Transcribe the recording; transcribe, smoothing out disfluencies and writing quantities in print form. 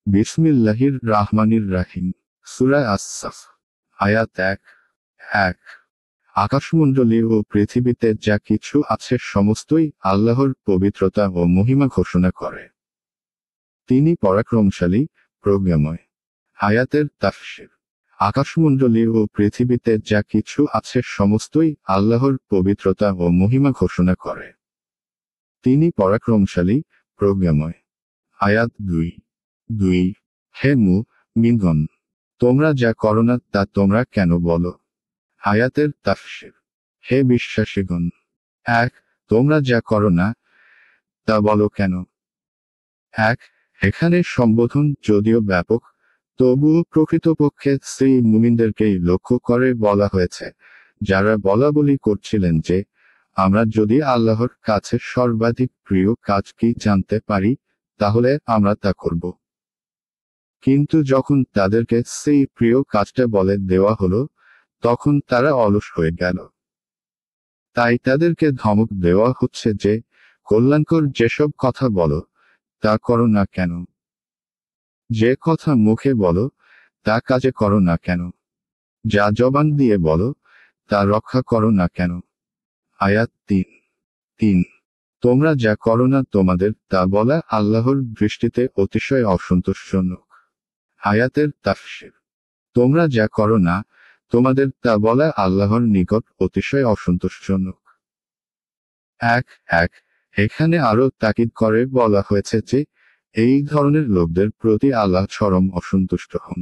বিসমিল্লাহির রাহমানির রাহিম। সূরা আস-সাফ, আয়াত ১। আকাশমণ্ডলী ও পৃথিবীতে যা কিছু আছে সমস্তই আল্লাহর পবিত্রতা ও মহিমা ঘোষণা করে। তিনি পরাক্রমশালী, প্রজ্ঞাময়। আয়াতের তাফসীর। আকাশমণ্ডলী ও পৃথিবীতে যা কিছু আছে সমস্তই আল্লাহর পবিত্রতা ও মহিমা ঘোষণা করে। তিনি পরাক্রমশালী, প্রজ্ঞাময়। আয়াত ২। হে মুমিনগণ, তোমরা যা করো না তা তোমরা কেন বলো? আয়াতের তাফসীর। হে বিশ্বাসীগণ, ১ তোমরা যা করো না তা বলো কেন? ১ এখানে সম্বোধন যদিও ব্যাপক, তবুও প্রকৃতপক্ষে সেই মুমিনদেরকেই লক্ষ্য করে বলা হয়েছে, যারা বলাবলি করছিলেন যে, আমরা যদি আল্লাহর কাছে সর্বাধিক প্রিয় কাজ কি জানতে পারি, তাহলে আমরা তা করব। কিন্তু যখন তাদেরকে সেই প্রিয় কাজটা বলে দেওয়া হলো, তখন তারা অলস হয়ে গেল। তাই তাদেরকে ধমক দেওয়া হচ্ছে যে, কল্যাণকর যেসব কথা বলো, তা করো না কেন? যে কথা মুখে বলো, তা কাজে করো না কেন? যা জবান দিয়ে বলো, তা রক্ষা করো না কেন? আয়াত ৩। তোমরা যা করো না তোমাদের তা বলা আল্লাহর দৃষ্টিতে অতিশয় অসন্তোষজনক। আয়াতের তাফসীর। তোমরা যা করো না তোমাদের তা বলা আল্লাহর নিকট অতিশয় অসন্তোষজনক। ১ এখানে আরো তাকিদ করে বলা হয়েছে যে, এই ধরনের লোকদের প্রতি আল্লাহ চরম অসন্তুষ্ট হন।